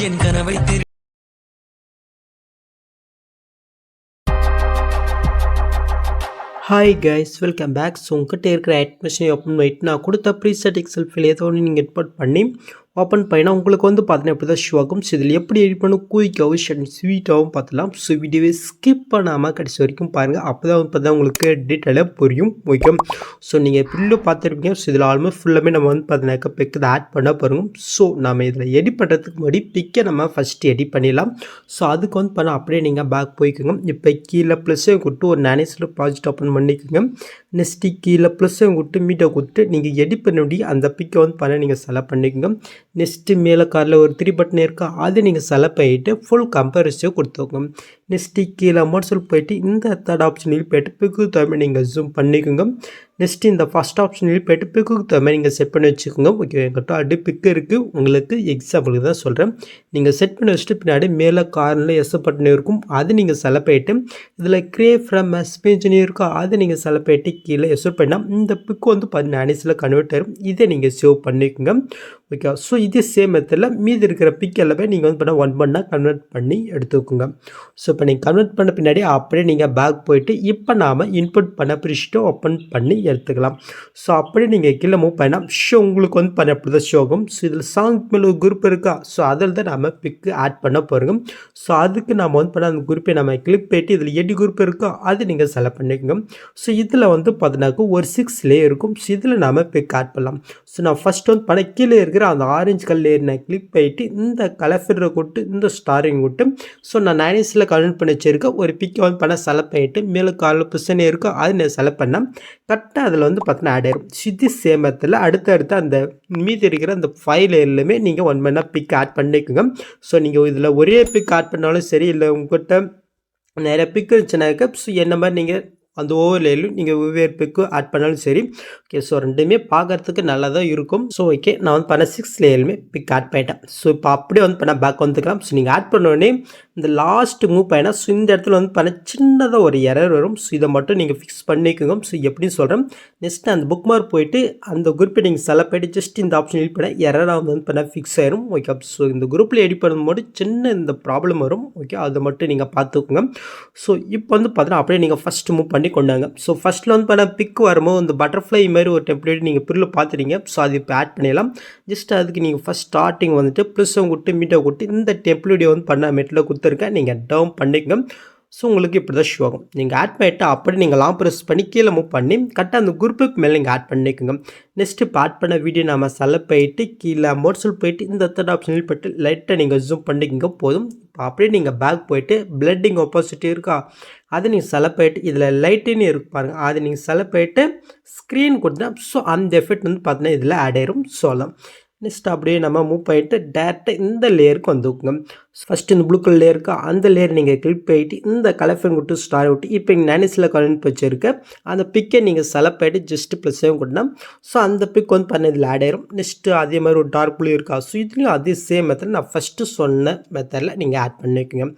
என் கனவை hi guys, welcome back. So உங்கள்கிட்ட இருக்கிற அட்மிஷனை ஓப்பன் பண்ணிட்டு நான் கொடுத்த ப்ரீசெட் எக்ஸல் ஃபைல் ஏதோ ஒன்று நீங்கள் இன்புட் பண்ணி ஓப்பன் பண்ணினா உங்களுக்கு வந்து பார்த்தீங்கன்னா எப்படி தான் ஷோ ஆகும். ஸோ இதில் எப்படி எடிட் பண்ணணும் குயிக்காகவும் ஸ்வீட்டாகவும் பார்த்துலாம். ஸோ வீடியோவை ஸ்கிப் பண்ணாமல் கடைசி வரைக்கும் பாருங்கள். அப்போ தான் வந்து பார்த்தா உங்களுக்கு டீட்டெயிலாக புரியும். ஓகே, ஸோ நீங்கள் ஃபுல்லாக பார்த்துருப்பீங்க. ஸோ இதில் ஆல்மோஸ்ட் ஃபுல்லாமே நம்ம வந்து பார்த்தீங்கன்னாக்கா பிக் ஆட் பண்ண பாருங்கள். ஸோ நம்ம இதில் எடிட் பண்ணுறதுக்கு முன்னாடி பிக்கை நம்ம ஃபஸ்ட்டு எடிட் பண்ணிடலாம். ஸோ அதுக்கு வந்து பண்ணால் அப்படியே நீங்கள் பேக் போய்க்குங்க. இப்போ கீழே ப்ளஸ்ஸை கொடுத்து ஒரு நானேஸில் ப்ராஜெக்ட் ஓப்பன் பண்ணிக்கோங்க. நெக்ஸ்ட்டு கீழே ப்ளஸ்ஸை கொடுத்து மீட்டை கொடுத்து நீங்கள் எடிட் பண்ண அந்த பிக்கை வந்து பண்ண நீங்கள் செலக்ட் பண்ணிக்கோங்க. நெக்ஸ்ட்டு மேலே காரில் ஒரு 3 பட்டன் இருக்கா, அது நீங்கள் செலக்ட் பண்ணிவிட்டு ஃபுல் கம்பேரிசன் கொடுத்துக்கோங்க. நெக்ஸ்ட்டு கீழே மோட்ஸில் போய்ட்டு இந்த தேர்ட் ஆப்ஷனில் போய்ட்டு பிக்கு தவிர நீங்கள் ஜூம் பண்ணிக்கோங்க. நெக்ஸ்ட்டு இந்த ஃபஸ்ட் ஆப்ஷனில் போய்ட்டு பிக்கு தவிர நீங்கள் செட் பண்ணி வச்சுக்கோங்க. ஓகே, என்கிட்ட அடி பிக்கு இருக்குது. உங்களுக்கு எக்ஸாம்பிளுக்கு தான் சொல்கிறேன். நீங்கள் செட் பண்ணி வச்சுட்டு பின்னாடி மேலே காரில் எஸ் பட்டன் இருக்கும், அது நீங்கள் செலக்ட் பண்ணிவிட்டு இதில் கிரியேட் ஃப்ரம் எஸ்பேஜனி இருக்கா, அது நீங்கள் செலக்ட் பண்ணிவிட்டு கீழே எஸ் பண்ணால் இந்த பிக்கு வந்து பார்த்தீங்கன்னா அனிஸில் கன்வெர்ட் ஆகும். இதை நீங்கள் சேவ் பண்ணிக்கோங்க. ஓகே, ஸோ இதே சேம் மெத்தடில் மீதி இருக்கிற பிக் எல்லாமே நீங்கள் வந்து பண்ணால் 1 பண்ணால் கன்வெர்ட் பண்ணி எடுத்துக்கோங்க. ஸோ இப்போ நீங்கள் கன்வெர்ட் பண்ண பின்னாடி அப்படியே நீங்கள் பேக் போயிட்டு இப்போ நாம் இன்புட் பண்ண ப்ரிஷ்ட்டை ஓப்பன் பண்ணி எடுத்துக்கலாம். ஸோ அப்படியே நீங்கள் கீழே மூவ் பண்ணால் ஷோ உங்களுக்கு வந்து பண்ண அப்படி தான் ஷோ ஆகும். ஸோ இதில் சாங் மேலே ஒரு குரூப் இருக்கா, ஸோ அதில் தான் நம்ம பிக்கு ஆட் பண்ண போகிறோம். ஸோ அதுக்கு நம்ம வந்து பண்ண அந்த குரூப்பை நம்ம கிளிக் பண்ணிட்டு இதில் 8 குரூப் இருக்கா, அது நீங்கள் செலக்ட் பண்ணிக்கோங்க. ஸோ இதில் வந்து பார்த்தீங்கன்னாக்கா ஒரு 6 லேயர் இருக்கும். ஸோ இதில் நம்ம பிக் ஆட் பண்ணலாம். ஸோ நான் ஃபஸ்ட் வந்து பண்ண கீழே இருக்கிற அந்த ஆரஞ்சு கலர் நான் கிளிக் பண்ணிட்டு இந்த கலர் ஃபில்டரை கொடுத்து இந்த ஸ்டாரிங் விட்டு ஸோ நான் நைனிஸில் கன்வெர்ட் பண்ணி வச்சிருக்கேன். ஒரு பிக்கை வந்து பண்ண செலக்ட் பண்ணிட்டு மேலே காலில் பொசிஷன் இருக்கோ அது நான் செலக்ட் பண்ணேன். கரெக்டாக அதில் வந்து பார்த்தீங்கன்னா ஆட் ஆயிரும். இது சேமத்தில் அடுத்தடுத்து அந்த மீதி இருக்கிற அந்த 5 லேயர்லையுமே நீங்கள் 1 பண்ணால் பிக் ஆட் பண்ணிக்கோங்க. ஸோ நீங்கள் இதில் ஒரே பிக் ஆட் பண்ணாலும் சரி, இல்லை உங்கள்கிட்ட நிறைய பிக் இருந்துச்சுனாக்கா ஸோ என்ன மாதிரி நீங்கள் அந்த ஒவ்வொரு லேயர்லையும் நீங்கள் வெவ்வேறு பிக்கு ஆட் பண்ணாலும் சரி. ஓகே, ஸோ ரெண்டுமே பார்க்குறதுக்கு நல்லா தான் இருக்கும். ஸோ ஓகே, நான் வந்து பண்ண 6 லேயருமே பிக் ஆட் பண்ணிட்டேன். ஸோ இப்போ அப்படியே வந்து பண்ண பேக் வந்துக்கலாம். ஸோ நீங்கள் ஆட் பண்ணோடனே இந்த லாஸ்ட் மூவ் பண்ணினா ஸோ இந்த இடத்துல வந்து பண்ண சின்னதாக ஒரு எரர் வரும். ஸோ இதை மட்டும் நீங்கள் ஃபிக்ஸ் பண்ணிக்கோங்க. ஸோ எப்படின்னு சொல்கிறேன். நெக்ஸ்ட்டு அந்த புக் மார்க் போயிட்டு அந்த குரூப்பை நீங்கள் செலக்ட் பண்ணிட்டு ஜஸ்ட் இந்த ஆப்ஷன் எடிட் பண்ண எரராக வந்து பண்ண ஃபிக்ஸ் ஆயிரும். ஓகே, ஸோ இந்த குரூப்பில் எடிட் பண்ணும்போது சின்ன இந்த ப்ராப்ளம் வரும். ஓகே, அதை மட்டும் நீங்கள் பார்த்துக்கோங்க. ஸோ இப்போ வந்து பார்த்தீங்கன்னா அப்படியே நீங்கள் ஃபஸ்ட்டு மூவ் பண்ணி கொண்டாங்க. ஸோ ஃபஸ்ட்டில் வந்து பண்ண பிக் வரும்போது இந்த பட்டர்ஃப்ளை மாதிரி ஒரு டெம்ப்ளேட் நீங்கள் பிரில் பார்த்துறீங்க. ஸோ அது இப்போ ஆட் பண்ணிடலாம். ஜஸ்ட் அதுக்கு நீங்கள் ஃபஸ்ட் ஸ்டார்டிங் வந்துட்டு ப்ளஸ்ஸை கொடுத்து மீட்டை கொடுத்து இந்த டெம்ப்ளேட்டை வந்து பண்ண மெட்டில் கொடுத்துருக்கேன். நீங்கள் டவுன் பண்ணிக்கங்க. ஸோ உங்களுக்கு இப்படி தான் ஷோ ஆகும். நீங்கள் ஆட் பண்ணிவிட்டு அப்படி நீங்கள் லாங் ப்ரெஸ் பண்ணி கீழே மூவ் பண்ணி கரெக்டாக அந்த குரூப்புக்கு மேலே நீங்கள் ஆட் பண்ணிக்கோங்க. நெக்ஸ்ட்டு இப்போ ஆட் பண்ண வீடியோ நம்ம செலக்ட் போயிட்டு கீழே மோட்ஸில் போயிட்டு இந்த தேர்ட் ஆப்ஷனில் போய்ட்டு லைட்டாக நீங்கள் ஜூம் பண்ணிக்கங்க போதும். இப்போ அப்படியே நீங்கள் பேக் போயிட்டு பிளட்டிங் ஆப்போசிட்டி இருக்கா, அதை நீங்கள் செலக்ட் பண்ணிட்டு இதில் லைட்டுன்னு இருக்கு பாருங்கள், அதை நீங்கள் செலக்ட் பண்ணிட்டு ஸ்க்ரீன் கொடுத்தா ஸோ அந்த எஃபெக்ட் வந்து பார்த்தீங்கன்னா இதில் ஆட் ஆயிரும். சொல்லலாம். நெக்ஸ்ட் அப்படியே நம்ம மூவ் பண்ணிட்டு டேரெக்டாக இந்த லேயருக்கு வந்துக்குங்க. ஃபஸ்ட்டு இந்த ப்ளூ கலர் லேயருக்கு அந்த லேயர் நீங்கள் கிளிக் பண்ணிட்டு இந்த கலர் ஃபில் கொடுத்து ஸ்டார் விட்டு இப்போ இங்கே நைனிஸில் கலர் வச்சுருக்க அந்த பிக்கை நீங்கள் செலக்ட் பண்ணிட்டு ஜஸ்ட்டு ப்ளஸ்ஸையும் கொடுத்தா ஸோ அந்த பிக் வந்து பண்ண இதில் ஆட் ஆயிரும். நெக்ஸ்ட்டு அதே மாதிரி ஒரு டார்க் ப்ளூ இருக்கா, ஸோ இதுலேயும் அதே சேம் மெத்தட் நான் ஃபஸ்ட்டு சொன்ன மெத்தடில் நீங்கள் ஆட் பண்ணிக்கோங்க.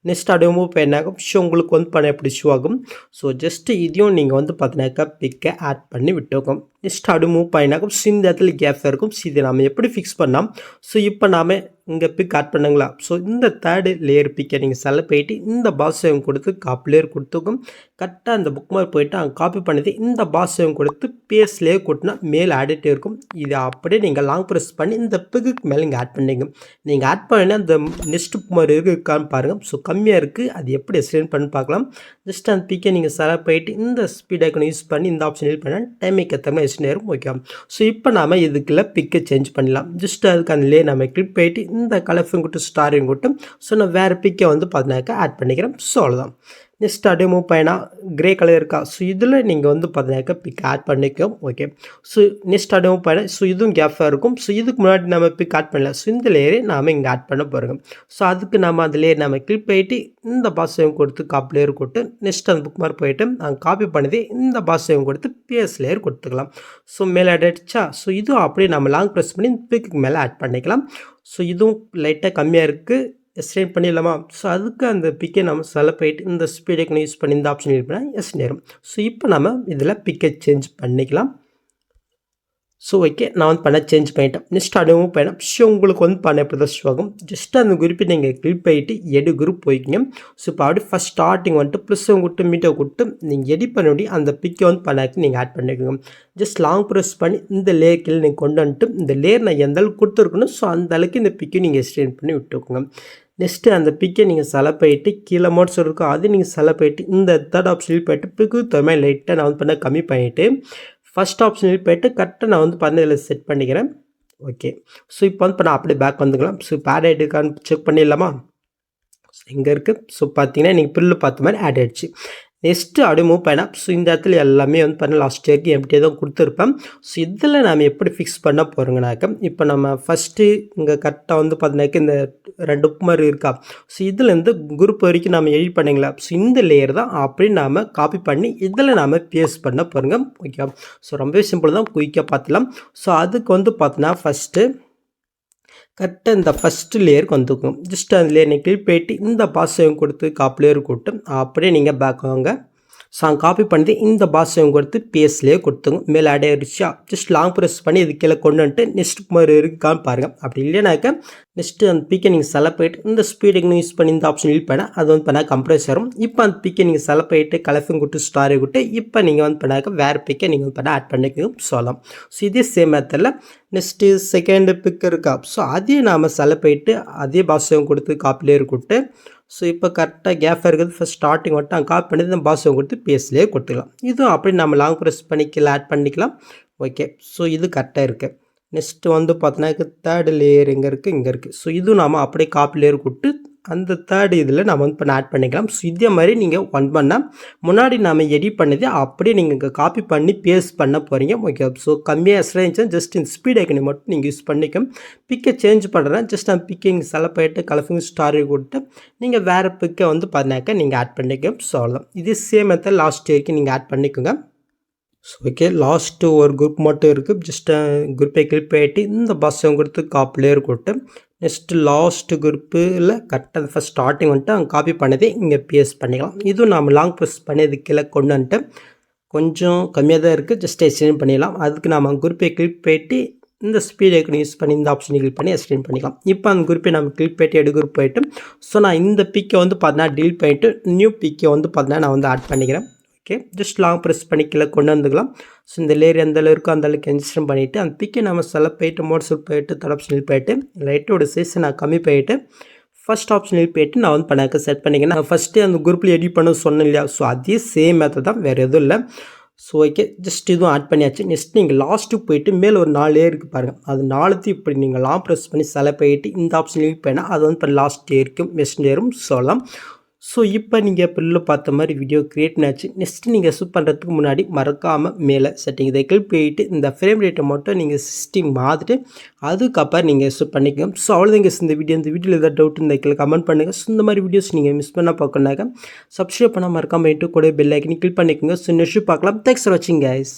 நெக்ஸ்ட் அப்படியே மூவ் பண்ணாக்கும் ஷோ உங்களுக்கு வந்து பண்ண எப்படி ஷோ ஆகும். ஸோ ஜஸ்ட்டு இதையும் நீங்கள் வந்து பார்த்தினாக்கா பிக்கை ஆட் பண்ணி விட்டுருக்கோம். நெக்ஸ்ட் அப்படியே மூவ் பண்ணினாக்கும் ஸோ இந்த இடத்துல கேப் இருக்கும். ஸோ இதை நம்ம எப்படி ஃபிக்ஸ் பண்ணலாம். ஸோ இப்போ நாம் இங்கே பிக் ஆட் பண்ணுங்களா, ஸோ இந்த தேர்டு லேயர் பிக்கை நீங்கள் செலக்ட் பண்ணிட்டு இந்த பாஸ் சேவ் கொடுத்து காப்பி லேயர் கொடுத்துக்கும். கரெக்டாக அந்த புக் மார்க் போய்ட்டு அங்கே காப்பி பண்ணிட்டு இந்த பாஸ் சேவ் கொடுத்து பேஸ் லேயர் கொடுத்தனா மேலே ஆடிட்டே இருக்கும். இதை அப்படியே நீங்கள் லாங் ப்ரெஸ் பண்ணி இந்த பிக்குக்கு மேலே இங்கே ஆட் பண்ணிங்க. நீங்கள் ஆட் பண்ணினா அந்த நெக்ஸ்ட் புக் மார்க் இருக்கான்னு பாருங்கள். ஸோ கம்மியாக இருக்குது, அது எப்படி எக்ஸ்டெண்ட் பண்ணி பார்க்கலாம். ஜஸ்ட் அந்த பிக்கை நீங்கள் செலக்ட் பண்ணிட்டு இந்த ஸ்பீட் ஐக்கனை யூஸ் பண்ணி இந்த ஆப்ஷன் யூஸ் பண்ணால் டைமிங் ஏற்ற மாதிரி எக்ஸ்டெண்ட் ஆயிரும். ஓகே, ஸோ இப்போ நாம் இதுக்குள்ள பிக்கை சேஞ்ச் பண்ணலாம். ஜஸ்ட் அதுக்கு அந்த லேயர் நம்ம கிளிக் பண்ணிட்டு இந்த கலர்ஃபிங் கொடுத்து ஸ்டாரிங் கொடுத்து ஸோ நான் வேறு பிக்கை வந்து பார்த்தீங்கன்னாக்கா ஆட் பண்ணிக்கிறேன். ஸோ அவ்வளோதான். நெக்ஸ்ட் அப்படியே மூவ் பண்ணினா கிரே கலர் இருக்கா, ஸோ இதில் நீங்கள் வந்து பார்த்தீங்கன்னாக்கா பிக் ஆட் பண்ணிக்கோம். ஓகே, ஸோ நெக்ஸ்ட் அப்படியே மூவ் பண்ண ஸோ இதுவும் கேஃபாக இருக்கும். ஸோ இதுக்கு முன்னாடி நம்ம பிக் ஆட் பண்ணல, ஸோ இந்த லேயரை நாம் இங்கே ஆட் பண்ண போகிறோம். ஸோ அதுக்கு நம்ம அந்த லேயர் நம்ம கிளிக் பண்ணிட்டு இந்த பாஸ் சேவ் கொடுத்து காப்பி லேயர் கொடுத்து நெக்ஸ்ட் அந்த புக் மார்க் போயிட்டு நாங்கள் காப்பி பண்ணி இந்த பாஸ் சேவ் கொடுத்து பிஎஸ் லேயர் கொடுத்துக்கலாம். ஸோ மேலே ஆட் ஆகிடுச்சா. ஸோ இதுவும் அப்படியே நம்ம லாங் ப்ரெஸ் பண்ணி இந்த பிக்கு மேலே ஆட் பண்ணிக்கலாம். ஸோ இதுவும் லைட்டாக கம்மியாக இருக்குது, எக்ஸ்டெண்ட் பண்ணிடலாமா. ஸோ அதுக்கு அந்த பிக்கை நம்ம செலக்ட் பண்ணிட்டு இந்த ஸ்பீட் ஐக்கனை யூஸ் பண்ணி இந்த ஆப்ஷன் யூஸ் பண்ணால் எஸ் நேரம். ஸோ இப்போ நம்ம இதில் பிக்கை சேஞ்ச் பண்ணிக்கலாம். ஸோ ஓகே நான் வந்து பண்ண சேஞ்ச் பண்ணிட்டேன். நெக்ஸ்ட் அதுவும் பண்ணேன். ஸோ உங்களுக்கு வந்து பண்ண எப்படி தான் ஷோ ஆகும். ஜஸ்ட் அந்த குரூப்பை நீங்கள் கிளிக் பண்ணிட்டு எடு குரூப் போய்க்கிங்க. ஸோ இப்போ அப்படி ஃபஸ்ட் ஸ்டார்டிங் வந்துட்டு ப்ளஸ்ஸை கொடுத்து மீட்டை கொடுத்து நீங்கள் எடிட் பண்ண வேண்டிய அந்த பிக்கை வந்து பண்ணாக்கி நீங்கள் ஆட் பண்ணிக்கோங்க. ஜஸ்ட் லாங் ப்ரெஸ் பண்ணி இந்த லேயர் கீழே நீங்கள் கொண்டு வந்துட்டு இந்த லேயர் நான் எந்த அளவுக்கு கொடுத்துருக்கணும் ஸோ அந்த அளவுக்கு இந்த பிக்கை நீங்கள் எக்ஸ்டெண்ட் பண்ணி விட்டுக்கோங்க. நெக்ஸ்ட்டு அந்த பிக்கை நீங்கள் செலக்ட் பண்ணிட்டு கீழே மோட்ஸ் இருக்கும் அது நீங்கள் செலக்ட் பண்ணிட்டு இந்த தேர்ட் ஆப்ஷனில் போய்ட்டு பிக்கு தகுந்த லைட்டாக நான் வந்து பண்ண கம்மி பண்ணிவிட்டு ஃபஸ்ட் ஆப்ஷனில் போய்ட்டு கரெக்டாக நான் வந்து பண்ணதில் செட் பண்ணிக்கிறேன். ஓகே ஸோ இப்போ வந்து நான் அப்படியே பேக் வந்துக்கலாம். ஸோ இப்போ ஆட் ஆகிட்டுக்கான்னு செக் பண்ணிடலாமா. எங்கே இருக்குது. ஸோ பார்த்தீங்கன்னா நீங்கள் புல்லு பார்த்த மாதிரி ஆட் ஆகிடுச்சு. நெக்ஸ்ட்டு அப்படியே மூவ் பண்ணால் ஸோ இந்த இடத்துல எல்லாமே வந்து பண்ண லாஸ்ட் இயருக்கு எம்டியாக தான் கொடுத்துருப்பேன். ஸோ இதில் நாம் எப்படி ஃபிக்ஸ் பண்ண போகிறோங்கனாக்கா இப்போ நம்ம ஃபஸ்ட்டு இங்கே கரெக்டாக வந்து பார்த்தீங்கன்னாக்கா இந்த 2 புக் மாதிரி இருக்கா. ஸோ இதுலேருந்து குரூப் வரைக்கும் நம்ம எடிட் பண்ணிங்களா. ஸோ இந்த லேயர் தான் அப்படி நாம் காப்பி பண்ணி இதில் நாம் பேஸ்ட் பண்ண போகிறோங்க. ஓகே ஸோ ரொம்பவே சிம்பிள் தான், குயிக்காக பார்த்துலாம். ஸோ அதுக்கு வந்து பார்த்தீங்கன்னா ஃபஸ்ட்டு கரெக்டாக இந்த ஃபஸ்ட்டு லேயருக்கு வந்துக்கும். ஜஸ்ட் அந்த லேயர் நீங்கள் கிளிக் போயிட்டு இந்த பாஸையும் கொடுத்து காப்பி லேயர் கொடுத்து அப்படியே நீங்கள் பேக் வாங்க. ஸோ காப்பி பண்ணி இந்த பாஸையும் கொடுத்து பேஸ்லேயே கொடுத்துங்க. மேலே ஆட் ஆகிடுச்சா ஜஸ்ட் லாங் ப்ரெஸ் பண்ணி இது கீழே கொண்டு வந்துட்டு நெக்ஸ்ட் மாதிரி இருக்கான்னு பாருங்கள். அப்படி இல்லைனாக்கா நெக்ஸ்ட்டு அந்த பிக்கை நீங்கள் செலக்ட் பண்ணிட்டு இந்த ஸ்பீடுக்கு யூஸ் பண்ணி இந்த ஆப்ஷன் யூஸ் பண்ணால் அது வந்து பண்ணால் கம்ப்ரஸ் வரும். இப்போ அந்த பிக்கை நீங்கள் செலக்ட் பண்ணிட்டு கலஃபிங் கொடுத்து ஸ்டாரி கொடுத்து இப்போ நீங்கள் வந்து பண்ணாக்க வேறு பிக்கை நீங்கள் வந்து பண்ணால் ஆட் பண்ணிக்கணும் சொல்லலாம். ஸோ இதே சேம் மெத்தடில் நெக்ஸ்ட்டு செகண்டு பிக் இருக்கா. ஸோ அதையும் நாம் செலக்ட் பண்ணிட்டு அதே பாஸையும் கொடுத்து காப்பிலே கொடுத்து ஸோ இப்போ கரெக்டாக கேஃபாக இருக்கிறது ஃபஸ்ட் ஸ்டார்டிங் வந்துட்டு அங்கே காப்பி பண்ணி இந்த பாஸை கொடுத்து பேஸ்லேயே கொடுத்துக்கலாம். இதுவும் அப்படி நம்ம லாங் ப்ரெஸ் பண்ணிக்கலாம் ஆட் பண்ணிக்கலாம். ஓகே ஸோ இது கரெக்டாக இருக்குது. நெக்ஸ்ட்டு வந்து பார்த்தோன்னா தேர்டு லேயர் எங்கே இருக்குது, இங்கே இருக்குது. ஸோ இதுவும் நாம் அப்படியே காப்பி லேயர் கொடுத்து அந்த தேர்டு இதில் நம்ம வந்து பண்ண ஆட் பண்ணிக்கலாம். ஸோ இதே மாதிரி நீங்கள் ஒன் பண்ணால் முன்னாடி நம்ம எடிட் பண்ணது அப்படியே நீங்கள் இங்கே காப்பி பண்ணி பேஸ்ட் பண்ண போகிறீங்க. ஓகே ஸோ கம்மியாக எக்ஸ்ட்ரா இருந்துச்சுன்னா ஜஸ்ட் இந்த ஸ்பீட் ஐக்கனை மட்டும் நீங்கள் யூஸ் பண்ணிக்க. பிக்கை சேஞ்ச் பண்ணுறேன் ஜஸ்ட் அந்த பிக்கை இங்கே செலக்ட் பண்ணிட்டு கலஃபிங் ஸ்டாரி கொடுத்து நீங்கள் வேறு பிக்கை வந்து பார்த்தாக்க நீங்கள் ஆட் பண்ணிக்க. ஸோ அவ்வளோதான். இதே சேம் மெத்தட் லாஸ்ட் வரைக்கும் நீங்கள் ஆட் பண்ணிக்கோங்க. ஸோ ஓகே லாஸ்ட்டு ஒரு குரூப் மட்டும் இருக்குது. ஜஸ்ட் குரூப்பை கிளிக் பண்ணிட்டு இந்த பாஸை கொடுத்து காப்பி லேயர் கொடுத்து நெக்ஸ்ட்டு லாஸ்ட்டு குரூப்பில் கரெக்டாக ஃபஸ்ட் ஸ்டார்டிங் வந்துட்டு அங்கே காப்பி பண்ணதே இங்கே பேஸ்ட் பண்ணிக்கலாம். இதுவும் நம்ம லாங் ப்ரெஸ் பண்ணி அது கீழே கொண்டு வந்துட்டு கொஞ்சம் கம்மியாக தான் இருக்குது ஜஸ்ட் எக்ஸ்டெண்ட் பண்ணிடலாம். அதுக்கு நம்ம குரூப்பை கிளிக் பண்ணிட்டு இந்த ஸ்பீட் ஐக்கன் யூஸ் பண்ணி இந்த ஆப்ஷனை கிளிக் பண்ணி எக்ஸ்டெண்ட் பண்ணிக்கலாம். இப்போ அந்த குரூப்பை நம்ம கிளிக் பண்ணிட்டு எடு குரூப் போயிட்டு ஸோ நான் இந்த பிக்கை வந்து பார்த்தீங்கன்னா டீல் பண்ணிவிட்டு நியூ பிக்கை வந்து பார்த்தீங்கன்னா நான் வந்து ஆட் பண்ணிக்கிறேன். ஓகே ஜஸ்ட் லாங் ப்ரெஸ் பண்ணி கீழே கொண்டு வந்துக்கலாம். ஸோ இந்த லேயர் எந்த அளவு இருக்கோ அந்த அளவுக்கு எக்ஸ்டெண்ட் பண்ணிவிட்டு அந்த பிக்கை நம்ம செலக்ட் போயிட்டு மோட்ஸ் போயிட்டு தேர்ட் ஆப்ஷனில் போயிட்டு லைட்டோட சைஸை நான் கம்மி பண்ணிவிட்டு ஃபஸ்ட் ஆப்ஷனில் போயிட்டு நான் வந்து பண்ணாக்க செட் பண்ணிக்கிறேன். நான் ஃபஸ்ட்டு அந்த குரூப்பில் எடிட் பண்ண சொன்னேன் இல்லையா. ஸோ அதே சேம் மெத்தட் தான், வேறு எதுவும் இல்லை. ஸோ ஓகே ஜஸ்ட் இதுவும் ஆட் பண்ணியாச்சு. நெக்ஸ்ட் நீங்கள் லாஸ்ட்டுக்கு போயிட்டு மேலே ஒரு 4 லேயர் இருக்குது பாருங்கள். அது 4த்தையும் இப்படி நீங்கள் லாங் ப்ரெஸ் பண்ணி செலக்ட் பண்ணிட்டு இந்த ஆப்ஷன் யூஸ் பண்ணால் அது வந்து இப்போ லாஸ்ட் லேயருக்கும் வெஸ்ட் லேயரும் சொல்லலாம். ஸோ இப்போ நீங்கள் பில்லில் பார்த்த மாதிரி வீடியோ க்ரியேட் பண்ணியாச்சு. நெக்ஸ்ட்டு நீங்கள் ஷூட் பண்ணுறதுக்கு முன்னாடி மறக்காமல் மேலே செட்டிங் இதை கிளிக் போயிட்டு இந்த ஃப்ரேம் ரேட்டை மட்டும் நீங்கள் 60 மாற்றிட்டு அதுக்கப்புறம் நீங்கள் ஷூட் பண்ணிக்கோங்க. ஸோ அவ்வளோதாங்க இந்த வீடியோவில் ஏதாவது டவுட் இந்த கீழே கமெண்ட் பண்ணுங்கள். ஸோ இந்த மாதிரி வீடியோஸ் நீங்கள் மிஸ் பண்ண பார்க்கணுனாக்கா சப்ஸ்கிரைப் பண்ணால் மறக்காமல் கூட பெல் ஐக்கனை கிளிக் பண்ணிக்கோங்க. ஸோ நெக்ஸ்ட் பார்க்கலாம். தேங்க்ஸ் ஃபார் வாட்சிங் கைஸ்.